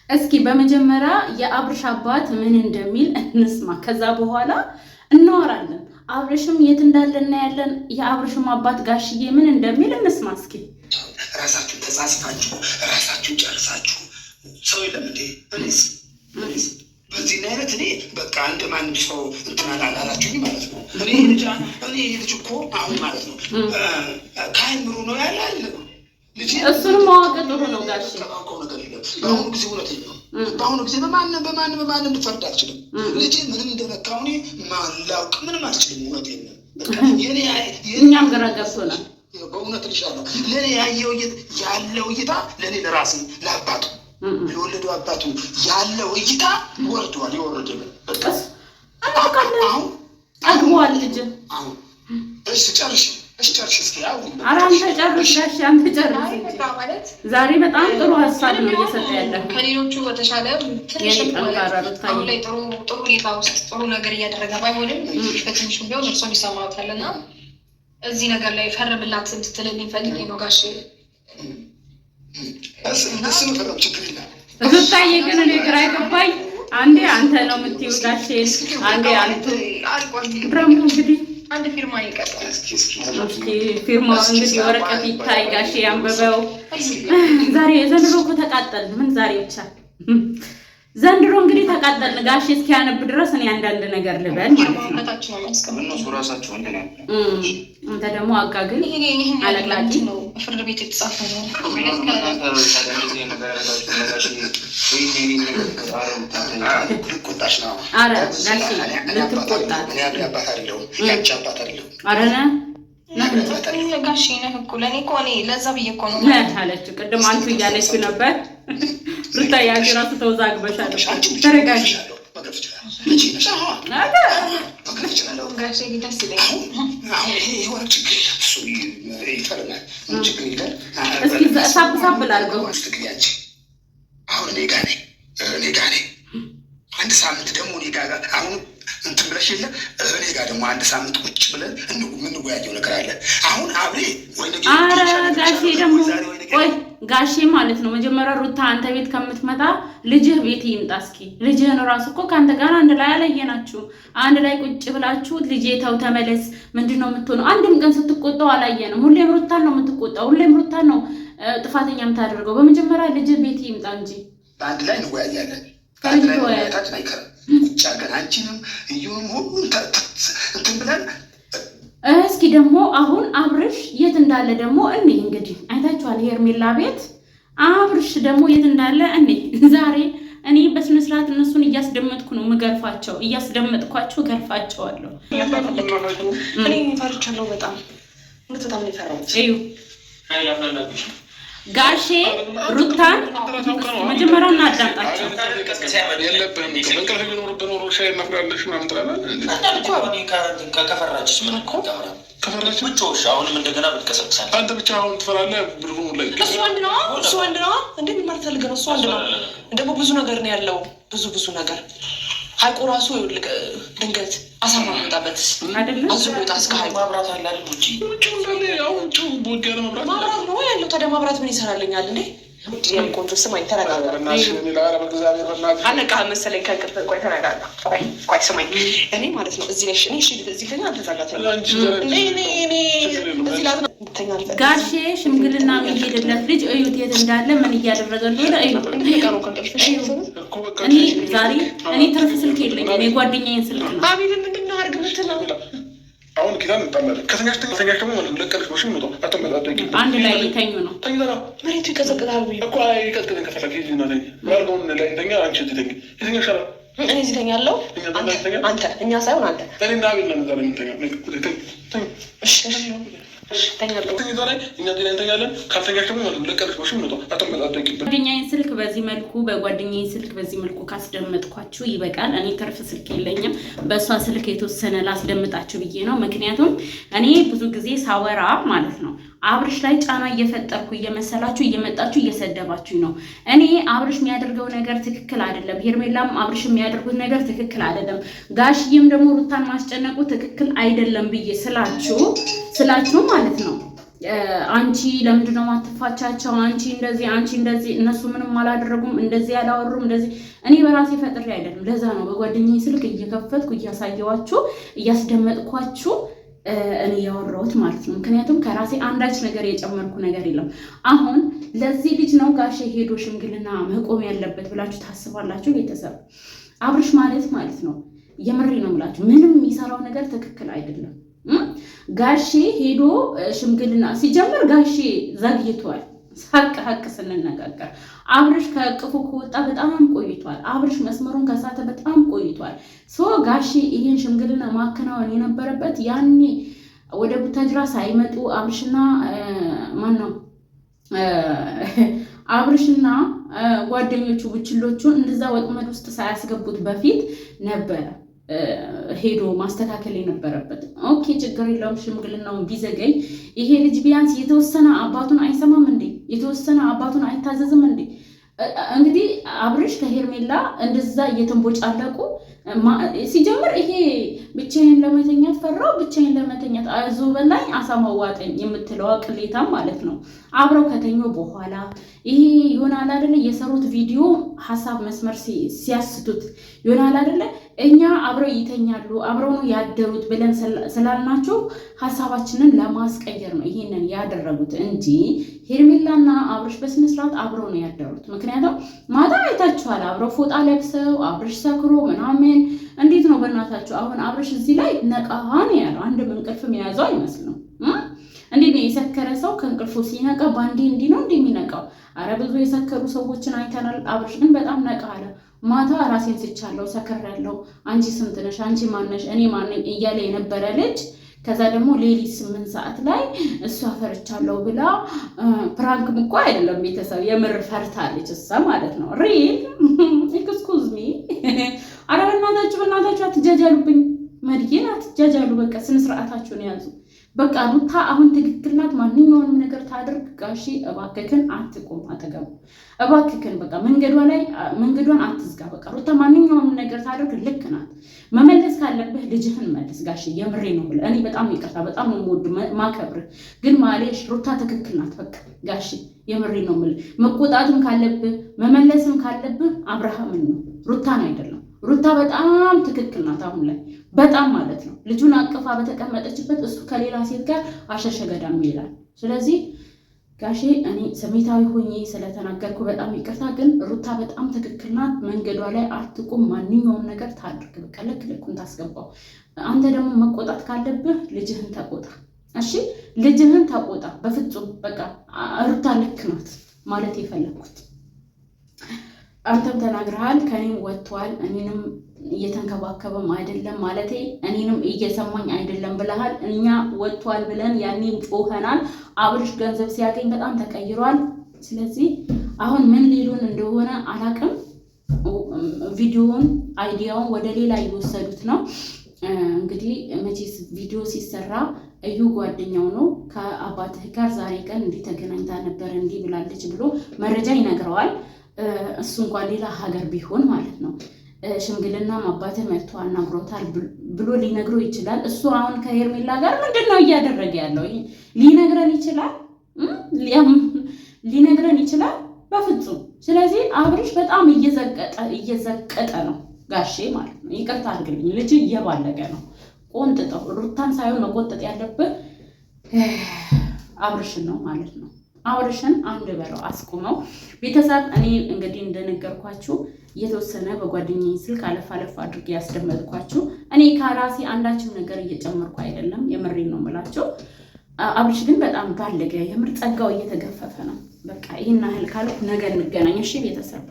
እስኪ በመጀመሪያ የአብርሽ አባት ምን እንደሚል እንስማ። ከዛ በኋላ እናወራለን። አብርሽም የት እንዳለ እናያለን። የአብርሽም አባት ጋሽዬ ምን እንደሚል እንስማ። እስኪ ራሳችሁ ተጻጽፋችሁ ራሳችሁ ጨርሳችሁ ሰው የለም እንዴ? እኔስ በዚህ አይነት እኔ በቃ አንድ ማንም ሰው እንትን አላላችሁኝ ማለት ነው። እኔ ልጅ እኮ አሁን ማለት ነው ከአይምሮ ነው ያለ እሱንም ማወቅ ጥሩ ነው ጋሽ። ነገር የለም በአሁኑ ጊዜ እውነቴን ነው። በአሁኑ ጊዜ በማንም ልፈርድ አልችልም። ልጅ ምንም እንደነካው እኔ ማላውቅ ምንም አልችልም። እውነቴን ነው። እኛም ግራ ገብቶናል በእውነት ልሻለሁ። ለእኔ ያለው እይታ ለእኔ ለራሴ ለአባቱ ለወለደው አባቱ ያለው እይታ ወርዷል። የወረደ አሁን አግቧል ልጅ። አሁን እሺ ጨርሽ እስኪ አሁን አንተ ጨርሽ ጋሽ፣ አንተ ጨርሽ። ዛሬ በጣም ጥሩ ሀሳብ ነው እየሰጠ ያለው ከሌሎቹ በተሻለ ትንሽ አሁን ላይ ጥሩ ሁኔታ ውስጥ ጥሩ ነገር እያደረገ ባይሆንም በትንሹ ቢሆን እርሶም ይሰማዎታል እና እዚህ ነገር ላይ ፈርምላት ስትልልኝ ፈልጌ ነው ጋሽ። ሩታዬ ግን እኔ ግራ ገባኝ። አንዴ አንተ ነው የምትይው ጋሼ፣ አንዴ አንተ ድረሙ እንግዲህ አንድ ፊርማ ይቀርባል። እስኪ ፊርማው እንግዲህ ወረቀት ይታይ ጋሼ አንብበው። ዛሬ ዘንድሮ እኮ ተቃጠልን። ምን ዛሬ ብቻ ዘንድሮ እንግዲህ ተቃጠልን ጋሼ። እስኪያነብ ድረስ እኔ አንዳንድ ነገር ልበል ማለት ነው። አንተ ደግሞ አጋግል አለቅላቂ ነው። ፍርድ ቤት የተጻፈ ነው። ልትቆጣሽ ነው። ኧረ ጋሼ ልትቆጣ ጋሼ ነህ እኮ ለእኔ እኮ እኔ ለዛ ብዬ እኮ ነው አለች። ቅድም አንቱ እያለች ነበር። ሩታዬ አንቺ እራሱ ተወዛግበሻል። ተረጋጊ ጋሼ። ደስ ይለኛል። እስኪ ሳብ ላድርገው። አሁን እኔ ጋ ነኝ። አንድ ሳምንት ደግሞ እኔ ጋ አሁን እንትን ብለሽ የለ እኔ ጋር ደግሞ አንድ ሳምንት ቁጭ ብለን የምንወያየው ነገር አለ። አሁን አብሬ ጋሼ ደግሞ ቆይ ጋሼ ማለት ነው መጀመሪያ ሩታ አንተ ቤት ከምትመጣ ልጅህ ቤት ይምጣ። እስኪ ልጅህን እራሱ እኮ ከአንተ ጋር አንድ ላይ አላየናችሁ። አንድ ላይ ቁጭ ብላችሁ ልጄ ተው ተመለስ ምንድን ነው የምትሆነው? አንድም ቀን ስትቆጣው አላየንም። ሁሌም ሩታን ነው የምትቆጣው። ሁሌም ሩታን ነው ጥፋተኛ የምታደርገው። በመጀመሪያ ልጅህ ቤት ይምጣ እንጂ በአንድ ላይ እንወያያለን። በአንድ ላይ መወያየታችን አይቀርም። ቁጭ አድርገን አንቺንም እዩንም ሁሉን እንትን ብለን እስኪ ደግሞ አሁን አብርሽ የት እንዳለ ደግሞ እኔ እንግዲህ አይታችኋል። ሄርሜላ ቤት አብርሽ ደግሞ የት እንዳለ እኔ ዛሬ እኔ በስነ ስርዓት እነሱን እያስደመጥኩ ነው ምገርፋቸው። እያስደመጥኳቸው ገርፋቸዋለሁ። እኔ ፈርቻለሁ በጣም በጣም ነው የፈራሁት። እዩ ጋሼ ሩታን መጀመሪያው እናዳምጣቸው። አሁንም እንደገና ብትቀሰቅሳለህ አንተ ብቻ አሁን ትፈራለህ። ብሩ ላይ እሱ ወንድ ነው እንዴ? ምን ማለት ፈልገህ ነው? እሱ ወንድ ነው ደግሞ ብዙ ነገር ነው ያለው። ብዙ ነገር ሀይቁ ራሱ ይልቅ ድንገት አሳማ መጣበት አይደለም። አዝቦታ እስከ ሀይቁ ማብራት አለ አይደል? ውጪ እንዳለ ያው ውጪ ቦጋ ነው ማብራት ነው ያለው። ታዲያ ማብራት ምን ይሰራልኛል እንዴ? ዲያን ቆንጆ ስማኝ፣ ተረጋጋ። አነቃ መሰለኝ ከቅርብ። ቆይ ተረጋጋ። ቆይ ስማኝ፣ እኔ ማለት ነው እዚህ ነሽ። እዚህ ከኛ አንተ ዛጋት ነው እዚህ ላዝና ተኛል። ጋሼ ሽምግልና የሚሄድለት ልጅ እዩት የት እንዳለ ምን እያደረገ እንደሆነ እኔ ዛሬ ትርፍ ስልክ የለኝም። የጓደኛዬን ስልክ ነው። አቤል ምንድን ነው አድርግ የምትለው? አሁን ኪዳን እንጣላለን። ከተኛሽ ደግሞ ማለት ነው ለቀልሽ ወሽም ነው አተመጣጣቂ አንድ ላይ ሊተኙ ነው። ተኝተና መሬቱ ይቀዘቅዛል እኮ ይቀዝቅዘን ከፈለግ ይዝና ነኝ ያልከውን ላይ ተኛ። አንቺ ትተኝ የትኛው ይሻላል? እኔ እዚህ ተኛለሁ። አንተ እኛ ሳይሆን አንተ እኔና አቤል ነን ዛሬ የምንተኛው። ጓደኛዬን ስልክ በዚህ መልኩ ካስደመጥኳችሁ ይበቃል። እኔ ትርፍ ስልክ የለኝም። በእሷ ስልክ የተወሰነ ላስደምጣችሁ ብዬ ነው። ምክንያቱም እኔ ብዙ ጊዜ ሳወራ ማለት ነው አብርሽ ላይ ጫና እየፈጠርኩ እየመሰላችሁ እየመጣችሁ እየሰደባችሁ ነው። እኔ አብርሽ የሚያደርገው ነገር ትክክል አይደለም። ሄርሜላም አብርሽ የሚያደርጉት ነገር ትክክል አይደለም። ጋሽዬም ደግሞ ሩታን ማስጨነቁ ትክክል አይደለም ብዬ ስላችሁ ማለት ነው አንቺ ለምንድን ነው ማትፋቻቸው? አንቺ እንደዚህ እነሱ ምንም አላደረጉም፣ እንደዚህ ያላወሩም፣ እንደዚህ እኔ በራሴ ፈጥሬ አይደለም። ለዛ ነው በጓደኛዬ ስልክ እየከፈትኩ እያሳየዋችሁ እያስደመጥኳችሁ እኔ ያወራሁት ማለት ነው። ምክንያቱም ከራሴ አንዳች ነገር የጨመርኩ ነገር የለም። አሁን ለዚህ ልጅ ነው ጋሼ ሄዶ ሽምግልና መቆም ያለበት ብላችሁ ታስባላችሁ? ቤተሰብ አብርሽ ማለት ነው የምሬ ነው የምላችሁ ምንም የሚሰራው ነገር ትክክል አይደለም። ጋሼ ሄዶ ሽምግልና ሲጀምር ጋሼ ዘግይቷል። ሀቅ ስንነጋገር አብርሽ ከእቅፉ ከወጣ በጣም ቆይቷል። አብርሽ መስመሩን ከሳተ በጣም ቆይቷል። ጋሼ ይህን ሽምግልና ማከናወን የነበረበት ያኔ ወደ ቡታጅራ ሳይመጡ አብርሽና ጓደኞቹ ቡችሎቹን እንደዛ ወጥመድ ውስጥ ሳያስገቡት በፊት ነበረ ሄዶ ማስተካከል የነበረበት። ኦኬ ችግር የለውም ሽምግልናውን ቢዘገይ ይሄ ልጅ ቢያንስ የተወሰነ አባቱን አይሰማም እንዴ? የተወሰነ አባቱን አይታዘዝም እንዴ? እንግዲህ አብርሽ ከሄርሜላ እንደዛ እየተንቦጫለቁ ሲጀምር ይሄ ብቻዬን ለመተኛት ፈራው፣ ብቻዬን ለመተኛት አዞ በላኝ አሳማው ዋጠኝ የምትለው ቅሌታም ማለት ነው። አብረው ከተኙ በኋላ ይሄ ይሆናል አይደለ የሰሩት ቪዲዮ ሀሳብ መስመር ሲያስቱት ይሆናል አይደለ እኛ አብረው ይተኛሉ አብረው ነው ያደሩት ብለን ስላልናቸው ሀሳባችንን ለማስቀየር ነው ይሄንን ያደረጉት እንጂ ሄርሜላና አብርሽ በስነ ስርዓት አብረው ነው ያደሩት። ምክንያቱም ማታ አይታችኋል፣ አብረው ፎጣ ለብሰው አብርሽ ሰክሮ ምናምን እንዴት ነው በእናታችሁ። አሁን አብርሽ እዚህ ላይ ነቃሃን ያለው አንድም እንቅልፍም የያዘው አይመስልም። እንዴት ነው የሰከረ ሰው ከእንቅልፉ ሲነቃ ባንዴ እንዲህ ነው እንደሚነቃው? አረ ብዙ የሰከሩ ሰዎችን አይተናል። አብርሽ ግን በጣም ነቃ አለ። ማታ ራሴን ስቻለሁ፣ ሰክሬያለሁ፣ አንቺ ስንት ነሽ፣ አንቺ ማነሽ፣ እኔ ማነኝ እያለ የነበረ ልጅ ከዛ ደግሞ ሌሊት 8 ሰዓት ላይ እሷ ፈርቻለሁ ብላ ፕራንክም እኮ አይደለም ቤተሰብ የምር ፈርታለች እሷ ማለት ነው። ሪል ኤክስኩዝ ሚ አረ በእናታችሁ አትጃጃሉብኝ፣ መድጌን አትጃጃሉ። በቃ ስነ ስርዓታችሁን ያዙ። በቃ ሩታ አሁን ትክክል ናት። ማንኛውንም ነገር ታድርግ። ጋሺ እባክህን አትቆም አጠገቡ፣ እባክህን በቃ መንገዷን አትዝጋ። በቃ ሩታ ማንኛውንም ነገር ታድርግ፣ ልክ ናት። መመለስ ካለብህ ልጅህን መልስ ጋሺ፣ የምሬ ነው ብለህ እኔ በጣም ይቅርታ፣ በጣም ነው የምወድ ማከብር፣ ግን ማለሽ ሩታ ትክክል ናት። በቃ ጋሺ የምሬ ነው የምልህ። መቆጣትም ካለብህ መመለስም ካለብህ አብርሃምን ነው ሩታን አይደለም። ሩታ በጣም ትክክል ናት አሁን ላይ በጣም ማለት ነው። ልጁን አቅፋ በተቀመጠችበት እሱ ከሌላ ሴት ጋር አሸሸገዳም ይላል። ስለዚህ ጋሼ እኔ ስሜታዊ ሆኜ ስለተናገርኩ በጣም ይቅርታ፣ ግን ሩታ በጣም ትክክል ናት። መንገዷ ላይ አትቁም። ማንኛውም ነገር ታድርግ፣ በቃ ልኩን ታስገባው። አንተ ደግሞ መቆጣት ካለብህ ልጅህን ተቆጣ። እሺ ልጅህን ተቆጣ በፍጹም። በቃ ሩታ ልክ ናት ማለት የፈለኩት አንተም ተናግረሃል። ከኔም ወጥቷል፣ እኔንም እየተንከባከበም አይደለም ማለቴ እኔንም እየሰማኝ አይደለም ብለሃል። እኛ ወጥቷል ብለን ያኔም ጮኸናል። አብርሽ ገንዘብ ሲያገኝ በጣም ተቀይሯል። ስለዚህ አሁን ምን ሊሉን እንደሆነ አላቅም። ቪዲዮውን አይዲያውን ወደ ሌላ እየወሰዱት ነው። እንግዲህ መቼስ ቪዲዮ ሲሰራ እዩ ጓደኛው ነው ከአባትህ ጋር ዛሬ ቀን እንዲህ ተገናኝታ ነበር እንዲህ ብላለች ብሎ መረጃ ይነግረዋል። እሱ እንኳን ሌላ ሀገር ቢሆን ማለት ነው ሽምግልናም አባትህ መጥቶ አናግሮታል ብሎ ሊነግረው ይችላል። እሱ አሁን ከሄርሜላ ጋር ምንድን ነው እያደረገ ያለው? ሊነግረን ይችላል በፍጹም። ስለዚህ አብርሽ በጣም እየዘቀጠ ነው ጋሼ ማለት ነው። ይቅርታ አድርግልኝ፣ ልጅ እየባለገ ነው። ቆንጥጠው ሩታን ሳይሆን መቆጠጥ ያለብህ አብርሽን ነው ማለት ነው። አብርሽን አንድ በለው አስቁመው። ቤተሰብ እኔ እንግዲህ እንደነገርኳችሁ የተወሰነ በጓደኛዬ ስልክ አለፍ አድርጌ ያስደመጥኳችሁ። እኔ ከራሴ አንዳችም ነገር እየጨመርኩ አይደለም፣ የምሬን ነው የምላቸው። አብርሽ ግን በጣም ባለገ፣ የምር ጸጋው እየተገፈፈ ነው። በቃ ይህን ያህል ካልኩ ነገ እንገናኝ እሺ ቤተሰብ።